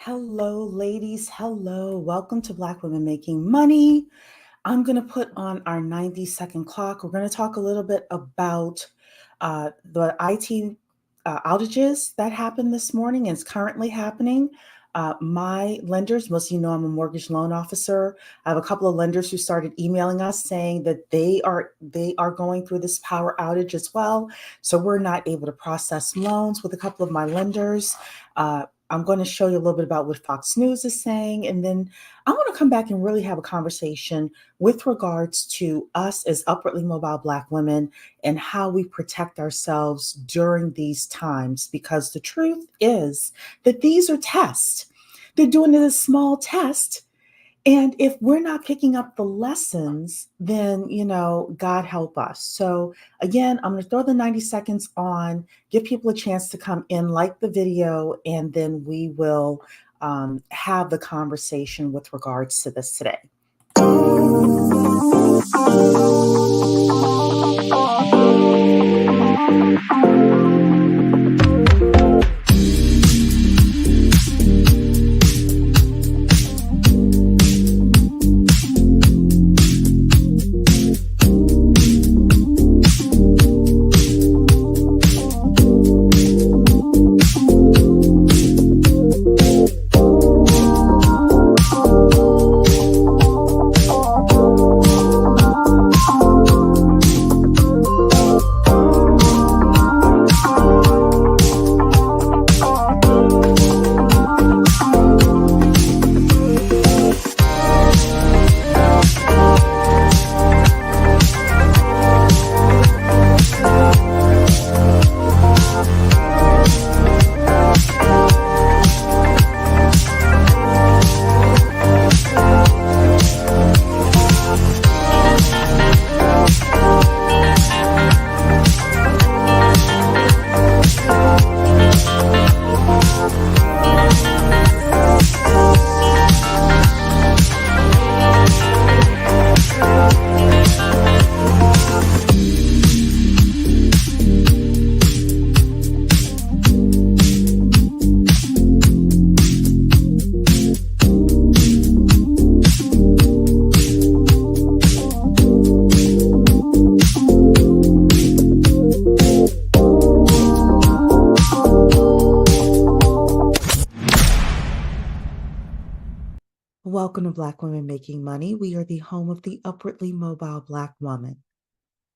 Hello, ladies. Hello. Welcome to Black Women Making Money. I'm going to put on our 90-second clock. We're going to talk a little bit about the IT outages that happened this morning and is currently happening. My lenders, most of you know I'm a mortgage loan officer. I have a couple of lenders who started emailing us saying that they are going through this power outage as well. So we're not able to process loans with a couple of my lenders. I'm going to show you a little bit about what Fox News is saying, and then I want to come back and really have a conversation with regards to us as upwardly mobile Black women and how we protect ourselves during these times. Because the truth is that these are tests. They're doing it as a small test. And if we're not picking up the lessons, then, God help us. So again, I'm going to throw the 90 seconds on, give people a chance to come in, like the video, and then we will have the conversation with regards to this today. Welcome to Black Women Making Money. We are the home of the upwardly mobile Black woman.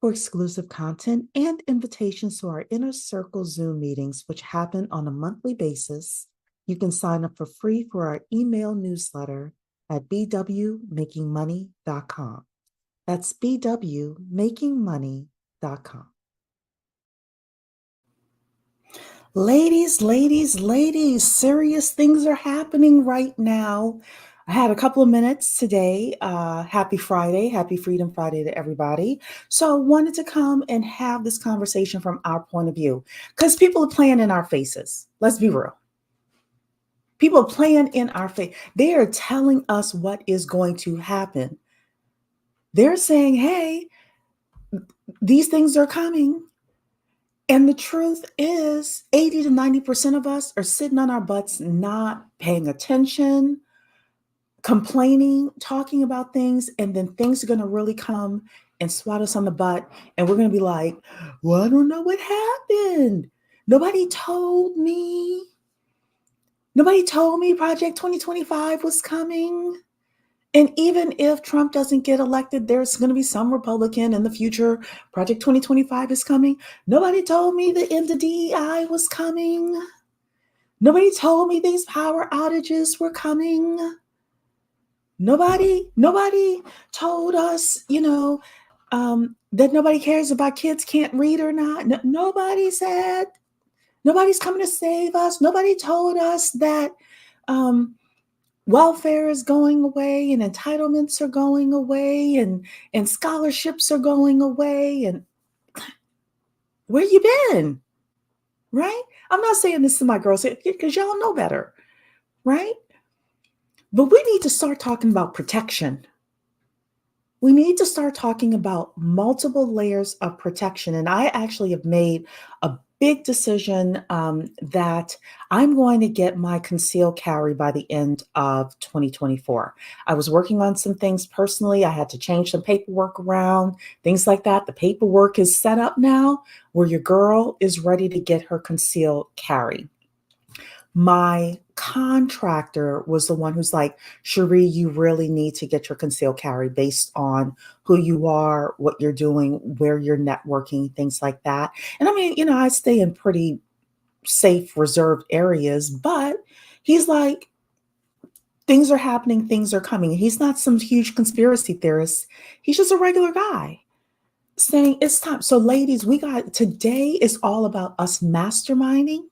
For exclusive content and invitations to our Inner Circle Zoom meetings, which happen on a monthly basis, you can sign up for free for our email newsletter at bwmakingmoney.com. That's bwmakingmoney.com. Ladies, serious things are happening right now. I had a couple of minutes today. Happy Friday. Happy Freedom Friday to everybody. So I wanted to come and have this conversation from our point of view because people are playing in our faces. Let's be real. People are playing in our face. They are telling us what is going to happen. They're saying, hey, these things are coming. And the truth is 80 to 90% of us are sitting on our butts, not paying attention, complaining, talking about things, and then things are going to really come and swat us on the butt. And we're going to be like, well, I don't know what happened. Nobody told me. Nobody told me Project 2025 was coming. And even if Trump doesn't get elected, there's going to be some Republican in the future. Project 2025 is coming. Nobody told me the end of DEI was coming. Nobody told me these power outages were coming. Nobody told us, that nobody cares about kids can't read or not. Nobody said, nobody's coming to save us. Nobody told us that welfare is going away and entitlements are going away and scholarships are going away. And where you been? Right? I'm not saying this to my girls because y'all know better, right? But we need to start talking about protection. We need to start talking about multiple layers of protection. And I actually have made a big decision that I'm going to get my concealed carry by the end of 2024. I was working on some things personally. I had to change some paperwork around, things like that. The paperwork is set up now where your girl is ready to get her concealed carry. My contractor was the one who's like, Cherie, you really need to get your concealed carry based on who you are, what you're doing, where you're networking, things like that. And I mean, I stay in pretty safe, reserved areas, but he's like, things are happening, things are coming. He's not some huge conspiracy theorist. He's just a regular guy saying it's time. So, ladies, today is all about us masterminding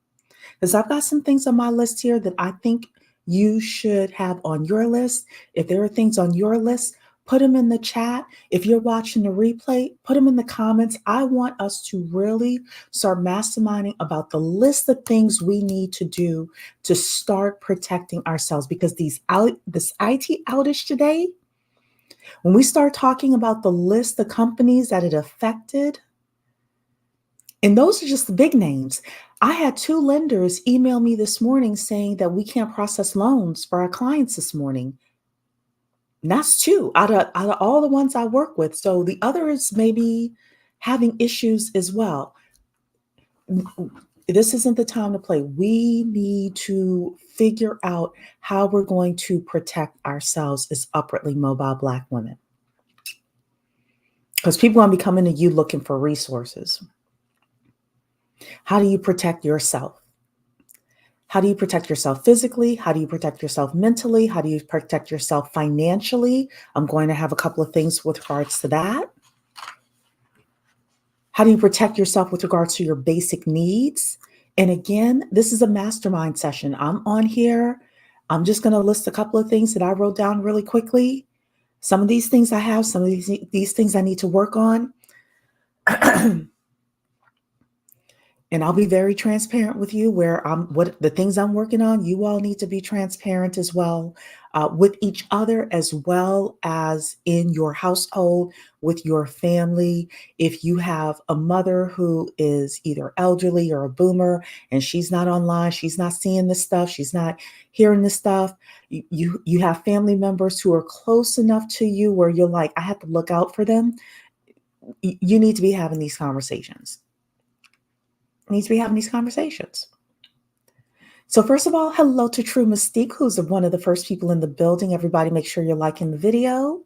because I've got some things on my list here that I think you should have on your list. If there are things on your list, put them in the chat. If you're watching the replay, put them in the comments. I want us to really start masterminding about the list of things we need to do to start protecting ourselves because this IT outage today, when we start talking about the list of companies that it affected, and those are just the big names. I had two lenders email me this morning saying that we can't process loans for our clients this morning. And that's two out of all the ones I work with. So the others may be having issues as well. This isn't the time to play. We need to figure out how we're going to protect ourselves as upwardly mobile Black women. Because people are going to be coming to you looking for resources. How do you protect yourself? How do you protect yourself physically? How do you protect yourself mentally? How do you protect yourself financially? I'm going to have a couple of things with regards to that. How do you protect yourself with regards to your basic needs? And again, this is a mastermind session. I'm on here. I'm just going to list a couple of things that I wrote down really quickly. Some of these things I have, some of these things I need to work on. And I'll be very transparent with you what the things I'm working on. You all need to be transparent as well with each other, as well as in your household, with your family. If you have a mother who is either elderly or a boomer and she's not online, she's not seeing this stuff, she's not hearing this stuff, you have family members who are close enough to you where you're like, I have to look out for them. You need to be having these conversations. Needs to be having these conversations. So first of all, hello to True Mystique, who's one of the first people in the building. Everybody make sure you're liking the video.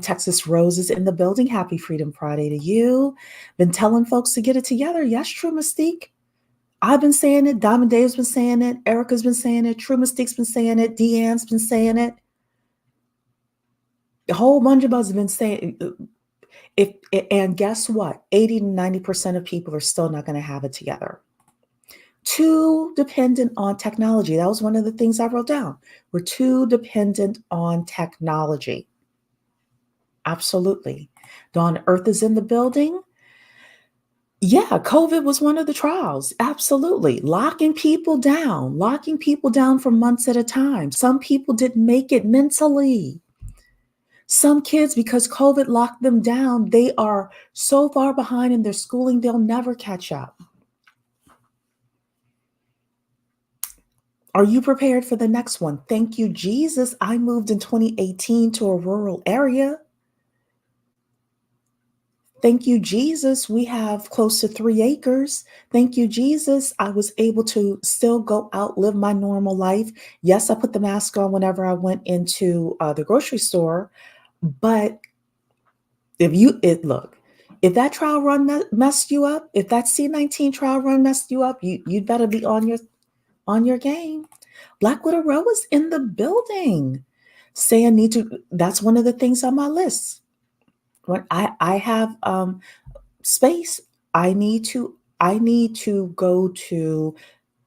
Texas Rose is in the building. Happy Freedom Friday to you. Been telling folks to get it together. Yes, True Mystique. I've been saying it. Diamond Dave's been saying it. Erica's been saying it. True Mystique's been saying it. Deanne's been saying it. A whole bunch of us have been saying it. And guess what? 80 to 90% of people are still not going to have it together. Too dependent on technology. That was one of the things I wrote down. We're too dependent on technology. Absolutely. Dawn Earth is in the building. Yeah, COVID was one of the trials. Absolutely. Locking people down for months at a time. Some people didn't make it mentally. Some kids, because COVID locked them down, they are so far behind in their schooling, they'll never catch up. Are you prepared for the next one? Thank you, Jesus. I moved in 2018 to a rural area. Thank you, Jesus. We have close to 3 acres. Thank you, Jesus. I was able to still go out, live my normal life. Yes, I put the mask on whenever I went into the grocery store. But if that trial run messed you up, if that C-19 trial run messed you up, you'd better be on your game. Black Widow Row is in the building. That's one of the things on my list. When I have space, I need to go to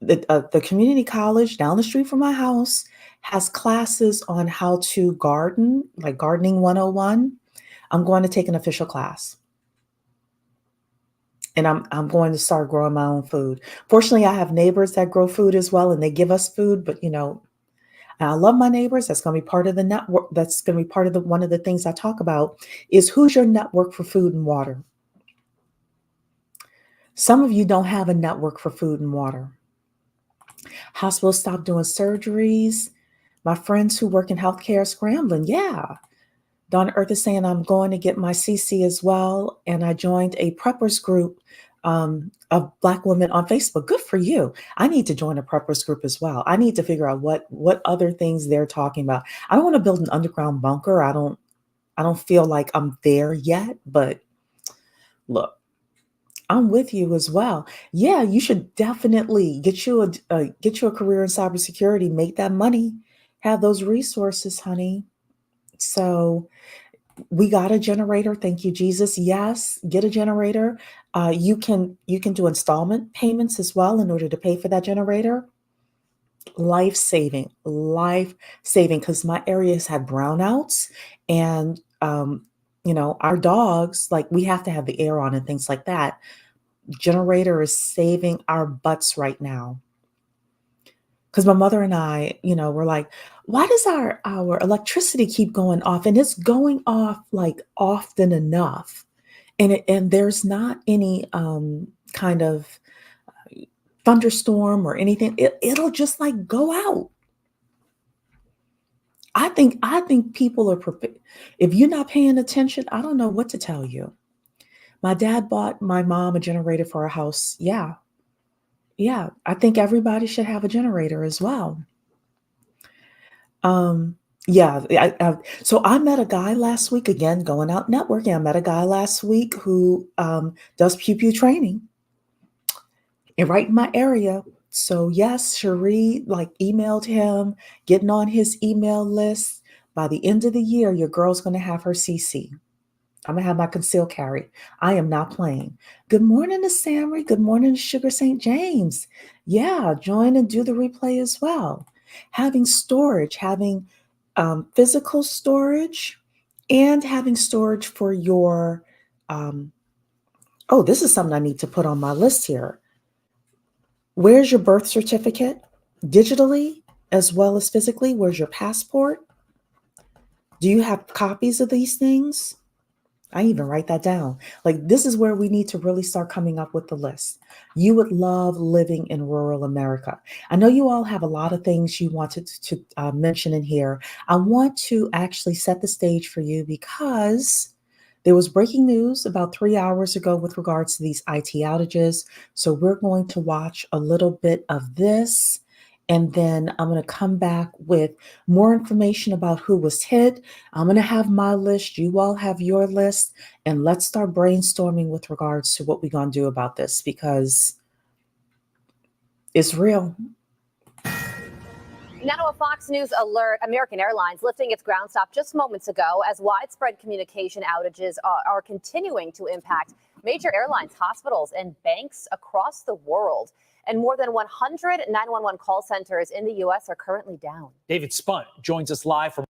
the community college down the street from my house has classes on how to garden, like gardening 101. I'm going to take an official class. And I'm going to start growing my own food. Fortunately, I have neighbors that grow food as well, and they give us food, but I love my neighbors. That's going to be part of the network. That's going to be part of one of the things I talk about is who's your network for food and water. Some of you don't have a network for food and water. Hospitals stop doing surgeries. My friends who work in healthcare are scrambling. Yeah. Donna Earth is saying, I'm going to get my CC as well. And I joined a preppers group of Black women on Facebook. Good for you. I need to join a preppers group as well. I need to figure out what other things they're talking about. I don't want to build an underground bunker. I don't feel like I'm there yet, but look, I'm with you as well. Yeah, you should definitely get you a career in cybersecurity, make that money, have those resources, honey. So we got a generator. Thank you, Jesus. Yes, get a generator. You can do installment payments as well in order to pay for that generator. Life saving. Because my area has had brownouts, and our dogs, like, we have to have the air on and things like that. Generator is saving our butts right now. Because my mother and I, we're like, why does our electricity keep going off? And it's going off like often enough. And there's not any kind of thunderstorm or anything. It'll just like go out. I think people are prepared. If you're not paying attention, I don't know what to tell you. My dad bought my mom a generator for a house. Yeah. Yeah. I think everybody should have a generator as well. Yeah, so I met a guy last week, again, going out networking. I met a guy last week who does pew pew training and right in my area. So yes, Cherie like emailed him, getting on his email list. By the end of the year, your girl's going to have her CC. I'm gonna have my conceal carry. I am not playing. Good morning to Samry. Good morning to Sugar St. James. Yeah, join and do the replay as well. Having storage, having physical storage, and having storage for your. Oh, this is something I need to put on my list here. Where's your birth certificate? Digitally as well as physically. Where's your passport? Do you have copies of these things? I even write that down. Like, this is where we need to really start coming up with the list. You would love living in rural America. I know you all have a lot of things you wanted to mention in here. I want to actually set the stage for you because there was breaking news about 3 hours ago with regards to these IT outages. So we're going to watch a little bit of this. And then I'm going to come back with more information about who was hit. I'm going to have my list. You all have your list. And let's start brainstorming with regards to what we're going to do about this because it's real. Now to a Fox News alert. American Airlines lifting its ground stop just moments ago as widespread communication outages are continuing to impact major airlines, hospitals, and banks across the world. And more than 100 911 call centers in the U.S. are currently down. David Spunt joins us live from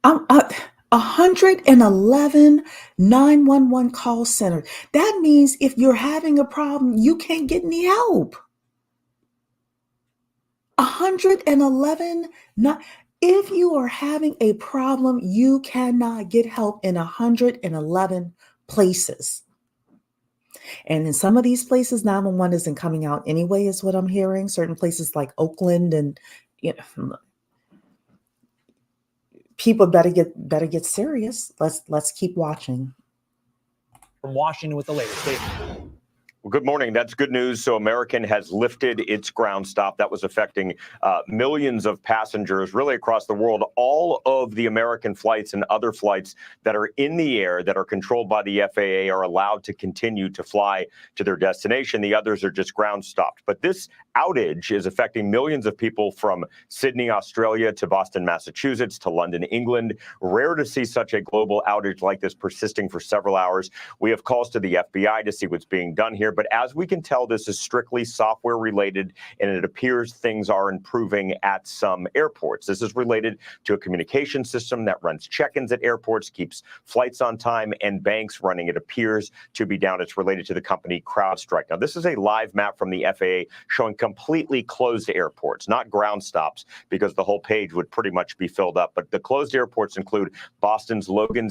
111 911 call centers. That means if you're having a problem, you can't get any help. 111. If you are having a problem, you cannot get help in 111 places. And in some of these places, 911 isn't coming out anyway, is what I'm hearing. Certain places like Oakland and people better get serious. Let's keep watching. From Washington with the latest. David. Well, good morning. That's good news. So American has lifted its ground stop that was affecting millions of passengers really across the world. All of the American flights and other flights that are in the air that are controlled by the FAA are allowed to continue to fly to their destination. The others are just ground stopped. But this outage is affecting millions of people from Sydney, Australia to Boston, Massachusetts to London, England. Rare to see such a global outage like this persisting for several hours. We have calls to the FBI to see what's being done here. here, but as we can tell, this is strictly software related, and it appears things are improving at some airports. This is related to a communication system that runs check-ins at airports, keeps flights on time, and banks running. It appears to be down. It's related to the company CrowdStrike. Now, this is a live map from the FAA showing completely closed airports, not ground stops, because the whole page would pretty much be filled up. But the closed airports include Boston's Logan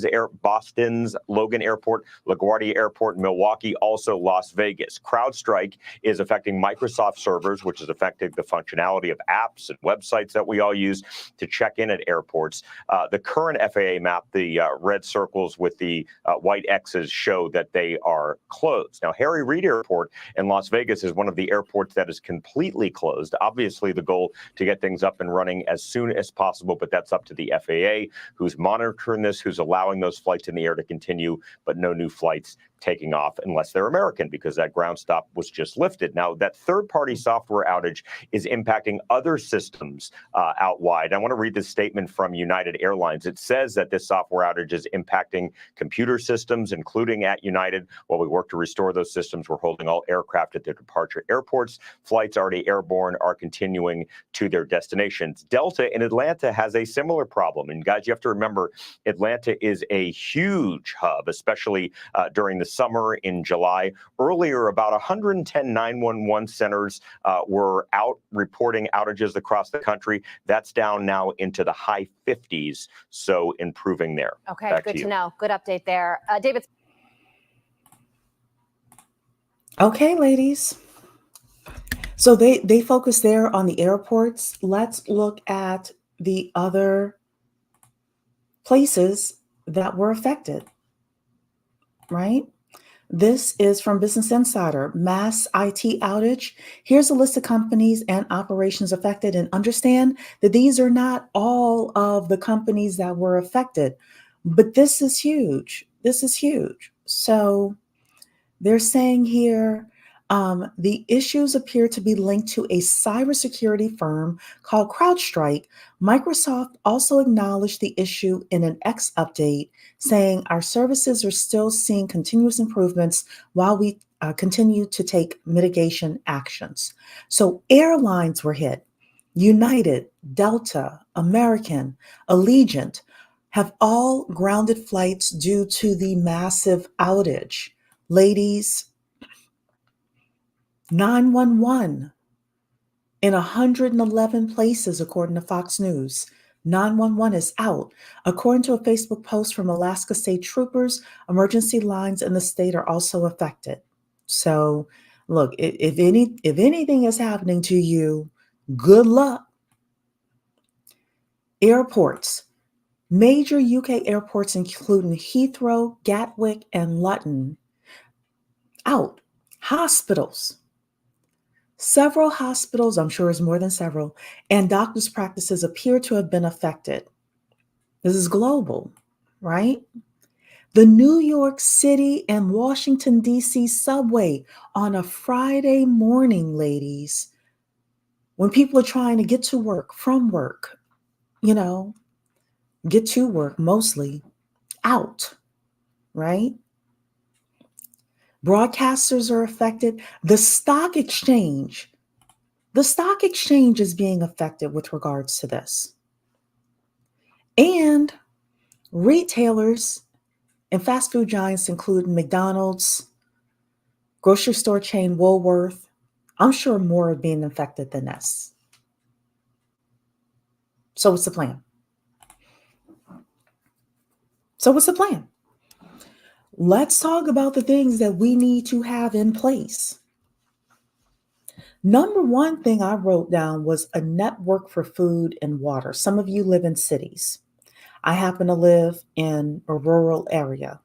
Airport, LaGuardia Airport, Milwaukee, also Las Vegas. CrowdStrike is affecting Microsoft servers, which is affecting the functionality of apps and websites that we all use to check in at airports. The current FAA map, the red circles with the white X's, show that they are closed. Now, Harry Reid Airport in Las Vegas is one of the airports that is completely closed. Obviously, the goal to get things up and running as soon as possible, but that's up to the FAA, who's monitoring this, who's allowing those flights in the air to continue, but no new flights taking off unless they're American, because that ground stop was just lifted. Now, that third-party software outage is impacting other systems out wide. I want to read this statement from United Airlines. It says that this software outage is impacting computer systems, including at United. While we work to restore those systems, we're holding all aircraft at their departure airports. Flights already airborne are continuing to their destinations. Delta in Atlanta has a similar problem. And guys, you have to remember, Atlanta is a huge hub, especially during the summer in July. Earlier, about 110 911 centers were out reporting outages across the country. That's down now into the high 50s, so improving there. Okay, Back good to to know. Good update there. David. Okay, ladies. So they focus there on the airports. Let's look at the other places that were affected, right? This is from Business Insider, mass IT outage. Here's a list of companies and operations affected, and understand that these are not all of the companies that were affected, but this is huge. This is huge. So they're saying here, the issues appear to be linked to a cybersecurity firm called CrowdStrike. Microsoft also acknowledged the issue in an X update, saying our services are still seeing continuous improvements while we continue to take mitigation actions. So airlines were hit. United, Delta, American, Allegiant have all grounded flights due to the massive outage. Ladies, 911 in 111 places, according to Fox News. 911 is out. According to a Facebook post from Alaska State Troopers, emergency lines in the state are also affected. So, look, if anything is happening to you, good luck. Airports. Major UK airports, including Heathrow, Gatwick, and Luton, out. Hospitals. Several hospitals, I'm sure it's more than several, and doctors' practices appear to have been affected. This is global, right? The New York City and Washington, D.C. subway on a Friday morning, ladies, when people are trying to get to work, from work, get to work mostly, out, right? Broadcasters are affected. The stock exchange is being affected with regards to this. And retailers and fast food giants include McDonald's, grocery store chain Woolworth. I'm sure more are being affected than this. So what's the plan? Let's talk about the things that we need to have in place. Number one thing I wrote down was a network for food and water. Some of you live in cities. I happen to live in a rural area.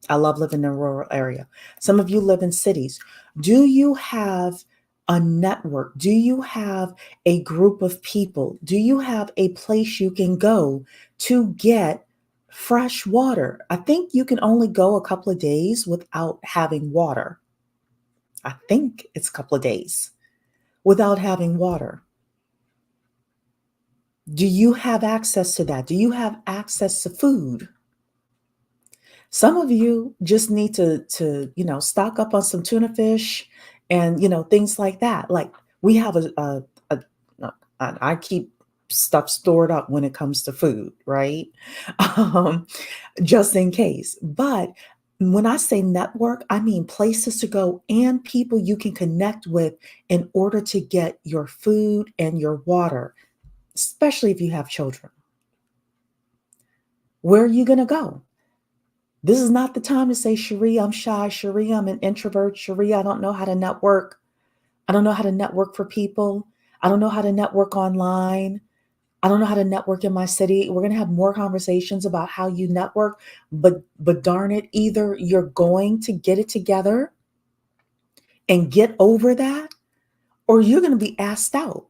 I love living in a rural area. Some of you live in cities. Do you have a network? Do you have a group of people? Do you have a place you can go to get fresh water? I think you can only go a couple of days without having water. I think it's a couple of days without having water. Do you have access to that? Do you have access to food? Some of you just need to stock up on some tuna fish and things like that. Like we have I keep stuff stored up when it comes to food, right? Um, just in case. But when I say network, I mean places to go and people you can connect with in order to get your food and your water, especially if you have children. Where are you going to go? This is not the time to say, Cherie, I'm shy. Cherie, I'm an introvert. Cherie, I don't know how to network. I don't know how to network for people. I don't know how to network online. I don't know how to network in my city. We're going to have more conversations about how you network, but darn it, either you're going to get it together and get over that, or you're going to be asked out.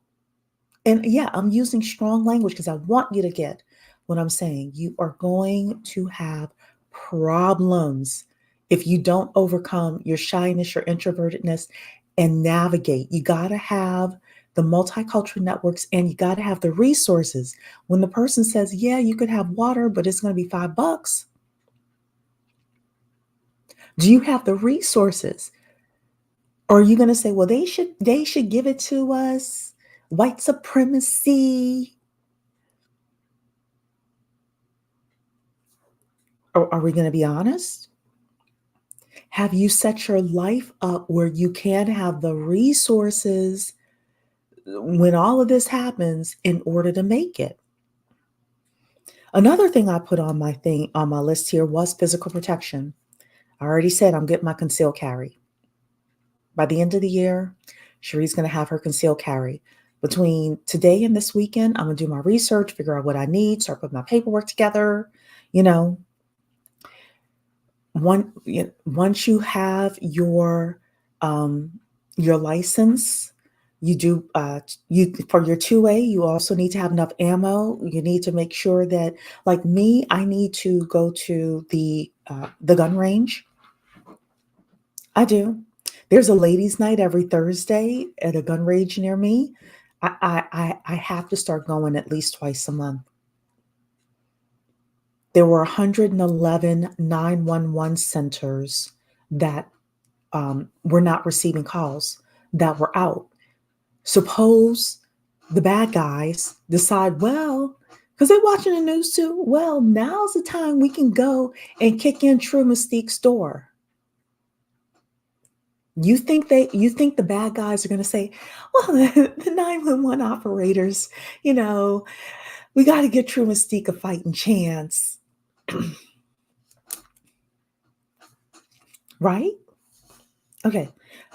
And yeah, I'm using strong language because I want you to get what I'm saying. You are going to have problems if you don't overcome your shyness, your introvertedness, and navigate. You got to have the multicultural networks and you got to have the resources. When the person says, yeah, you could have water, but it's going to be $5. Do you have the resources? Or are you going to say, well, they should give it to us? White supremacy. Or are we going to be honest? Have you set your life up where you can have the resources when all of this happens in order to make it? Another thing I put on my list here was physical protection. I already said I'm getting my concealed carry. By the end of the year, Cherie's going to have her concealed carry. Between today and this weekend, I'm going to do my research, figure out what I need, start putting my paperwork together. Once you have your license, you do you for your 2A, you also need to have enough ammo. You need to make sure that, like me, I need to go to the gun range. I do. There's a ladies' night every Thursday at a gun range near me. I have to start going at least twice a month. There were 111 911 centers that were not receiving calls, that were out. Suppose the bad guys decide, well, because they're watching the news too, well, now's the time we can go and kick in True Mystique's door. You think the bad guys are going to say, well, the 911 operators, we got to get True Mystique a fighting chance. Right? Okay.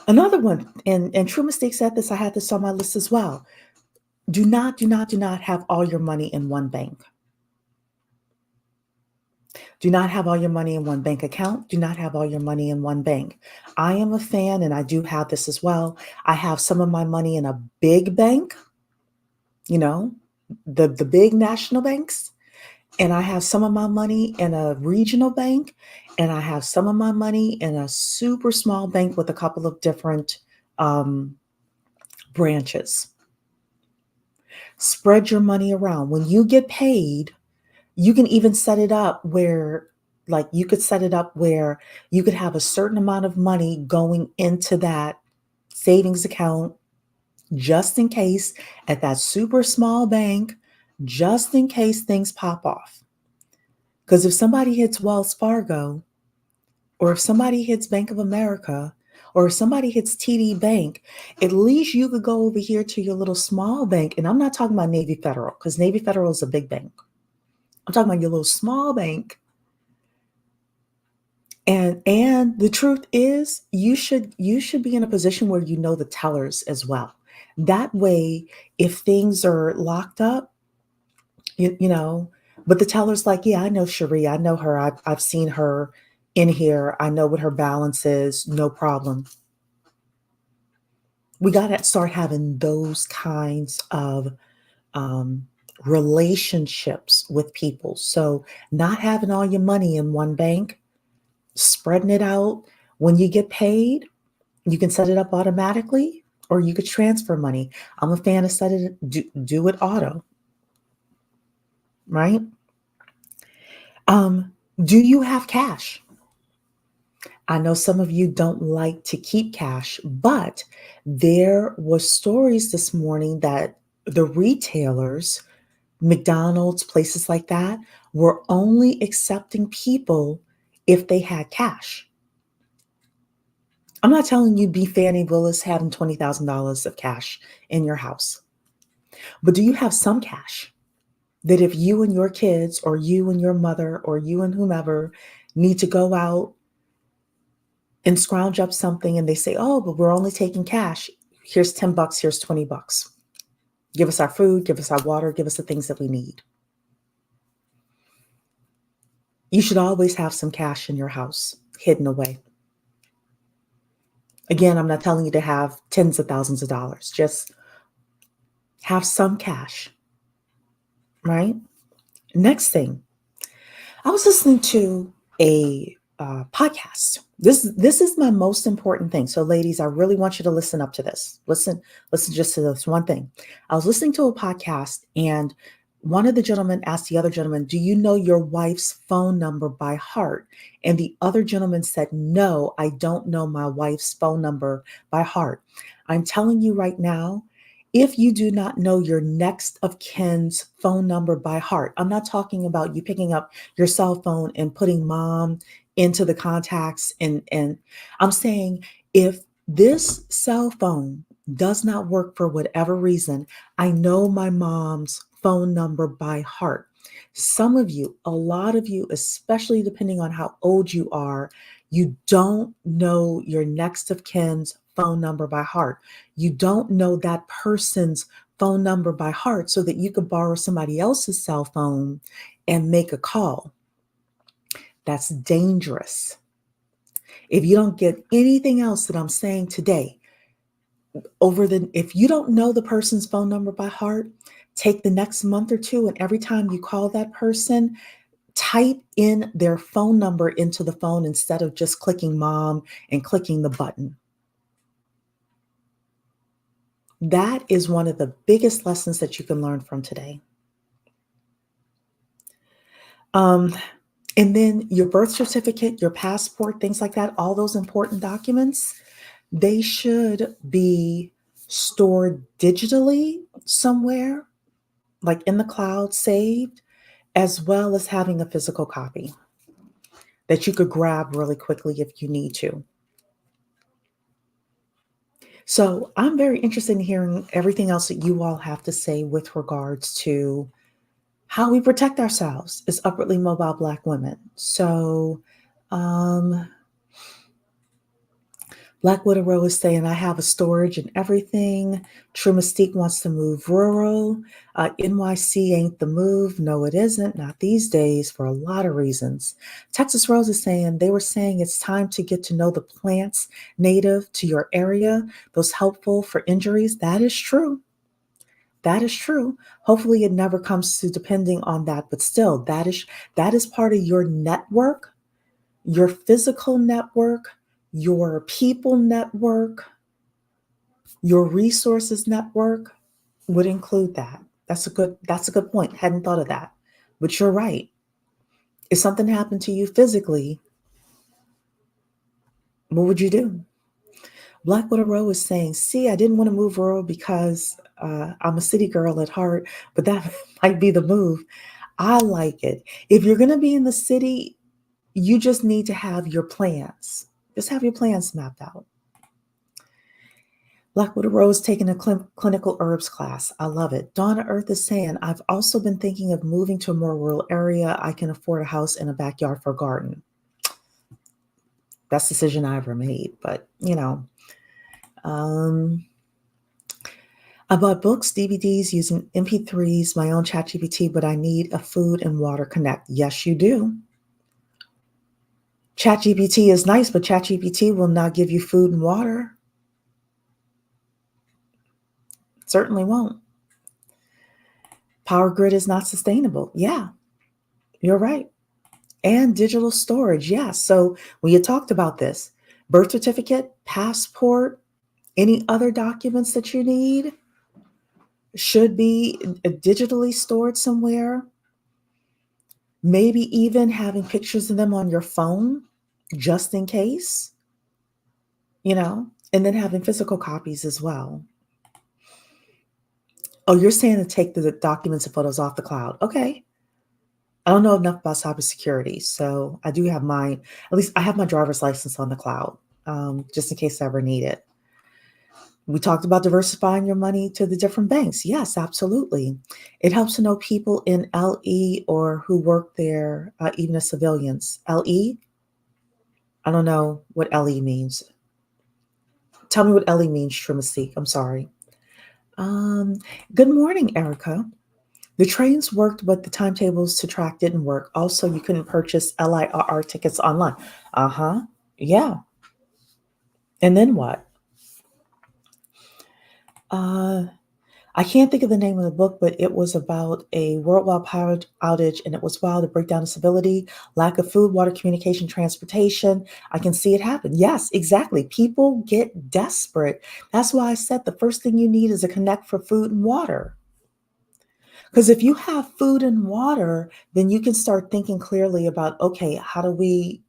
Another one, and True Mystique said this, I had this on my list as well. Do not have all your money in one bank. Do not have all your money in one bank account. Do not have all your money in one bank. I am a fan, and I do have this as well. I have some of my money in a big bank, the big national banks, and I have some of my money in a regional bank, and I have some of my money in a super small bank with a couple of different branches. Spread your money around. When you get paid, you can even set it up where, you could have a certain amount of money going into that savings account just in case, at that super small bank, just in case things pop off. Because if somebody hits Wells Fargo, or if somebody hits Bank of America, or if somebody hits TD Bank, at least you could go over here to your little small bank. And I'm not talking about Navy Federal, because Navy Federal is a big bank. I'm talking about your little small bank. And the truth is, you should be in a position where you know the tellers as well. That way, if things are locked up, but the teller's like, yeah, I know Cherie, I know her. I've seen her in here. I know what her balance is. No problem. We got to start having those kinds of relationships with people. So not having all your money in one bank, spreading it out. When you get paid, you can set it up automatically, or you could transfer money. I'm a fan of do it auto, right? Do you have cash? I know some of you don't like to keep cash, but there was stories this morning that the retailers, McDonald's, places like that, were only accepting people if they had cash. I'm not telling you be Fannie Willis having $20,000 of cash in your house, but do you have some cash that if you and your kids or you and your mother or you and whomever need to go out and scrounge up something and they say, oh, but we're only taking cash. Here's $10, here's $20. Give us our food, give us our water, give us the things that we need. You should always have some cash in your house hidden away. Again, I'm not telling you to have tens of thousands of dollars. Just have some cash, right? Next thing, I was listening to a podcast. This is my most important thing. So, ladies, I really want you to listen up to this. Listen just to this one thing. I was listening to a podcast, and one of the gentlemen asked the other gentleman, "Do you know your wife's phone number by heart?" And the other gentleman said, "No, I don't know my wife's phone number by heart." I'm telling you right now, if you do not know your next of kin's phone number by heart, I'm not talking about you picking up your cell phone and putting mom into the contacts. And I'm saying if this cell phone does not work for whatever reason, I know my mom's phone number by heart. Some of you, a lot of you, especially depending on how old you are, you don't know your next of kin's phone number by heart. You don't know that person's phone number by heart so that you could borrow somebody else's cell phone and make a call. That's dangerous. If you don't get anything else that I'm saying today, if you don't know the person's phone number by heart, take the next month or two, and every time you call that person, type in their phone number into the phone instead of just clicking mom and clicking the button. That is one of the biggest lessons that you can learn from today. And then your birth certificate, your passport, things like that, all those important documents, they should be stored digitally somewhere, like in the cloud, saved, as well as having a physical copy that you could grab really quickly if you need to. So I'm very interested in hearing everything else that you all have to say with regards to how we protect ourselves as upwardly mobile Black women. So Black Widow Row is saying, I have a storage and everything. True Mystique wants to move rural. NYC ain't the move. No, it isn't. Not these days for a lot of reasons. Texas Rose is saying, they were saying it's time to get to know the plants native to your area, those helpful for injuries. That is true. That is true. Hopefully it never comes to depending on that, but still, that is part of your network, your physical network, your people network, your resources network would include that. That's a good point. Hadn't thought of that. But you're right. If something happened to you physically, what would you do? Black Widow Row is saying, see, I didn't want to move rural because I'm a city girl at heart, but that might be the move. I like it. If you're going to be in the city, you just need to have your plans. Just have your plans mapped out. Black Widow Rose taking a clinical herbs class. I love it. Donna Earth is saying, I've also been thinking of moving to a more rural area. I can afford a house and a backyard for a garden. Best decision I ever made. But, I bought books, DVDs using MP3s, my own ChatGPT, but I need a food and water connect. Yes, you do. ChatGPT is nice, but ChatGPT will not give you food and water. Certainly won't. Power grid is not sustainable. Yeah, you're right. And digital storage. Yeah. So when you talked about this, birth certificate, passport, any other documents that you need should be digitally stored somewhere. Maybe even having pictures of them on your phone just in case, and then having physical copies as well. Oh, you're saying to take the documents and photos off the cloud. Okay. I don't know enough about cybersecurity, so I do have at least I have my driver's license on the cloud, just in case I ever need it. We talked about diversifying your money to the different banks. Yes, absolutely. It helps to know people in LE or who work there, even as civilians. LE? I don't know what LE means. Tell me what LE means, Trimestique. I'm sorry. Um, Good morning, Erica. The trains worked, but the timetables to track didn't work. Also, you couldn't purchase LIRR tickets online. Uh-huh. Yeah. And then what? Uh, I can't think of the name of the book, but it was about a worldwide power outage, and it was wild, the breakdown of civility, lack of food, water, communication, transportation. I can see it happen. Yes, exactly. People get desperate. That's why I said the first thing you need is a connect for food and water. Because if you have food and water, then you can start thinking clearly about, okay, how do we,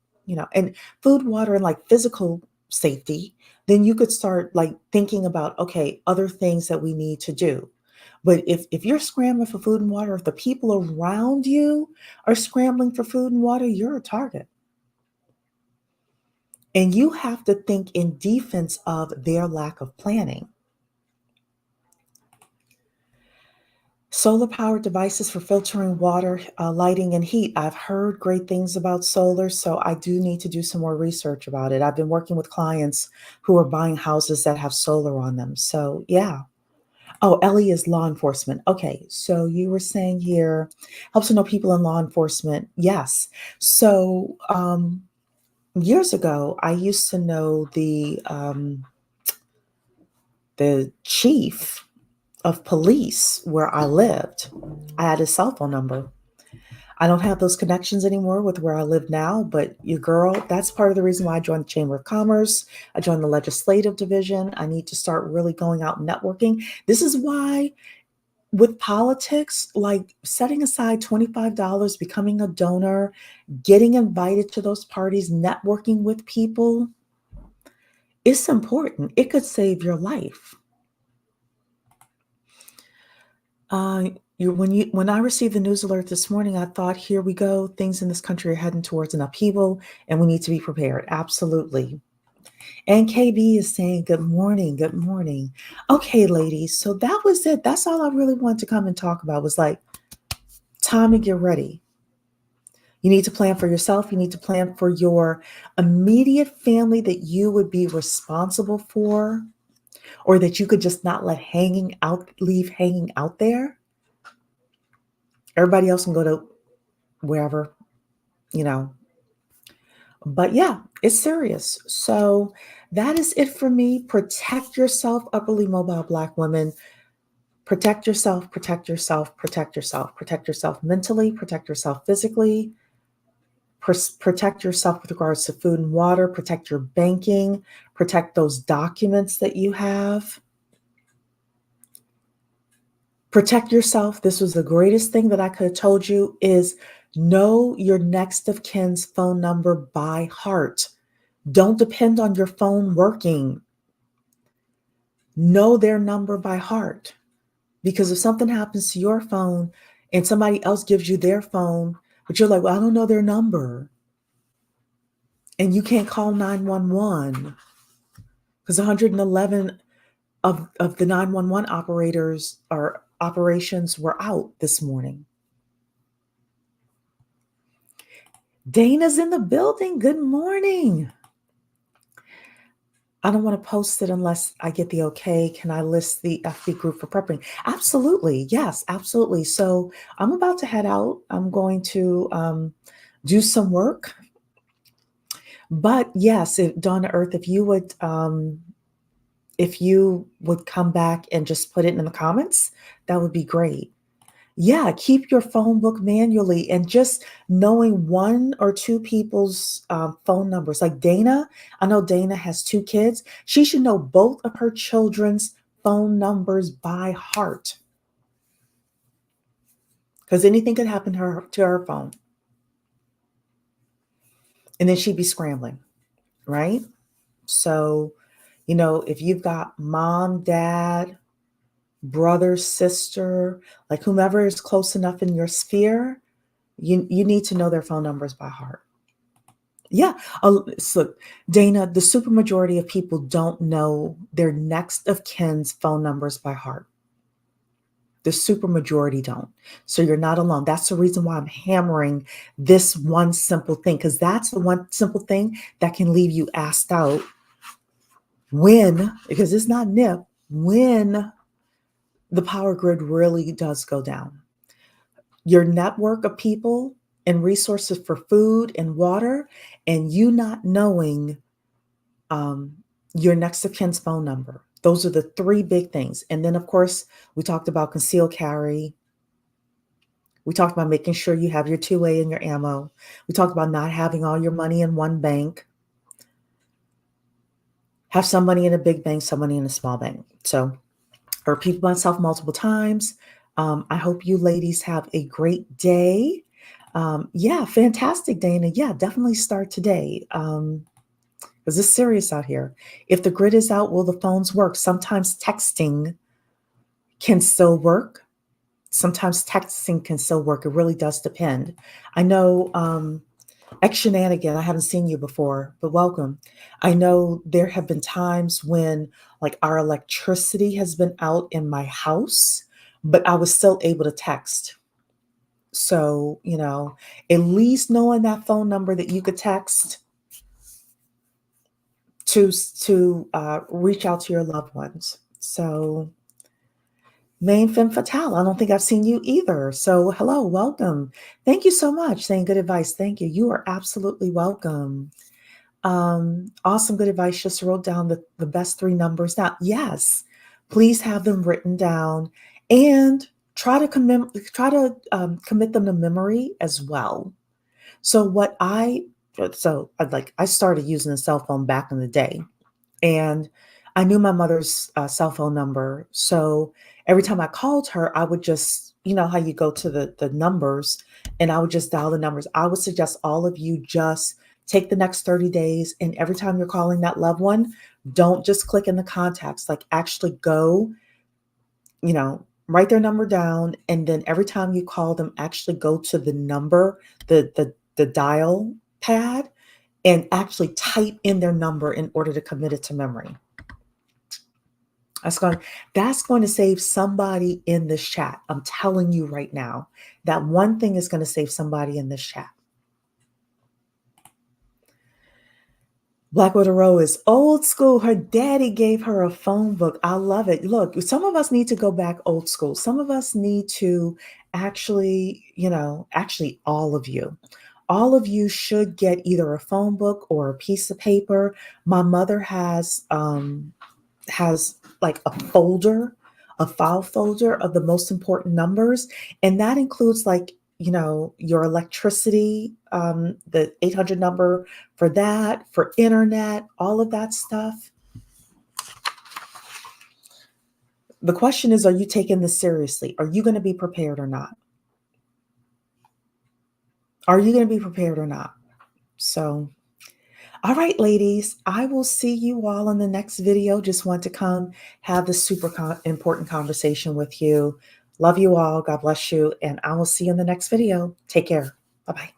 and food, water, and like physical safety, then you could start like thinking about, okay, other things that we need to do. But if you're scrambling for food and water, if the people around you are scrambling for food and water, you're a target. And you have to think in defense of their lack of planning. Solar powered devices for filtering water, lighting, and heat. I've heard great things about solar, so I do need to do some more research about it. I've been working with clients who are buying houses that have solar on them. So, yeah. Oh, Ellie is law enforcement. Okay, so you were saying here helps to know people in law enforcement. Yes. So, years ago, I used to know the chief of police where I lived. I had his cell phone number. I don't have those connections anymore with where I live now, but your girl, that's part of the reason why I joined the Chamber of Commerce. I joined the legislative division. I need to start really going out and networking. This is why with politics, like setting aside $25, becoming a donor, getting invited to those parties, networking with people, it's important. It could save your life. When I received the news alert this morning, I thought, here we go. Things in this country are heading towards an upheaval, and we need to be prepared. Absolutely. And KB is saying, good morning, good morning. Okay, ladies. So that was it. That's all I really wanted to come and talk about was like, time to get ready. You need to plan for yourself. You need to plan for your immediate family that you would be responsible for, or that you could just not leave hanging out there. Everybody else can go to wherever, you know. But yeah, it's serious. So that is it for me. Protect yourself, upperly mobile Black women. Protect yourself, protect yourself, protect yourself, protect yourself mentally, protect yourself physically, protect yourself with regards to food and water, protect your banking, protect those documents that you have. Protect yourself. This was the greatest thing that I could have told you is know your next of kin's phone number by heart. Don't depend on your phone working. Know their number by heart. Because if something happens to your phone and somebody else gives you their phone, but you're like, well, I don't know their number. And you can't call 911 because 111 of the 911 operators or operations were out this morning. Dana's in the building. Good morning. I don't want to post it unless I get the okay. Can I list the FB group for prepping? Absolutely. Yes, absolutely. So I'm about to head out. I'm going to do some work. But yes, Dawn to Earth, if you would come back and just put it in the comments, that would be great. Yeah, keep your phone book manually and just knowing one or two people's phone numbers. Like Dana, I know Dana has 2 kids. She should know both of her children's phone numbers by heart because anything could happen to her phone. and then she'd be scrambling, right? So, if you've got mom, dad, brother, sister, like whomever is close enough in your sphere, you need to know their phone numbers by heart. Yeah. So Dana, the supermajority of people don't know their next of kin's phone numbers by heart. The supermajority don't. So you're not alone. That's the reason why I'm hammering this one simple thing, because that's the one simple thing that can leave you asked out because it's not nip, when the power grid really does go down. Your network of people and resources for food and water, and you not knowing your next of kin's phone number. Those are the three big things. And then, of course, we talked about concealed carry. We talked about making sure you have your 2A and your ammo. We talked about not having all your money in one bank. Have some money in a big bank, some money in a small bank. So, I repeat myself multiple times. I hope you ladies have a great day. Yeah, fantastic, Dana. Yeah, definitely start today. Because it's serious out here. If the grid is out, will the phones work? Sometimes texting can still work. Sometimes texting can still work. It really does depend. I know, X Shenanigan, I haven't seen you before, but welcome. I know there have been times when like our electricity has been out in my house, but I was still able to text. So, at least knowing that phone number that you could text to reach out to your loved ones. So, Main Femme Fatale, I don't think I've seen you either. So, hello, welcome. Thank you so much. Saying good advice. Thank you. You are absolutely welcome. Awesome, good advice. Just wrote down the best three numbers. Now, yes, please have them written down and try to commit them to memory as well. So I started using a cell phone back in the day, and I knew my mother's cell phone number. So every time I called her, I would just, how you go to the numbers, and I would just dial the numbers. I would suggest all of you just take the next 30 days, and every time you're calling that loved one, don't just click in the contacts, like actually go, write their number down. And then every time you call them, actually go to the number, the dial pad, and actually type in their number in order to commit it to memory. That's going to save somebody in this chat. I'm telling you right now, that one thing is going to save somebody in this chat. Black Widow Row is old school. Her daddy gave her a phone book. I love it. Look, some of us need to go back old school. Some of us need to actually all of you should get either a phone book or a piece of paper. My mother has like a file folder of the most important numbers. And that includes your electricity, the 800 number for that, for internet, all of that stuff. The question is, are you taking this seriously? Are you going to be prepared or not? Are you going to be prepared or not? So, all right, ladies, I will see you all in the next video. Just want to come have this super important conversation with you. Love you all. God bless you. And I will see you in the next video. Take care. Bye-bye.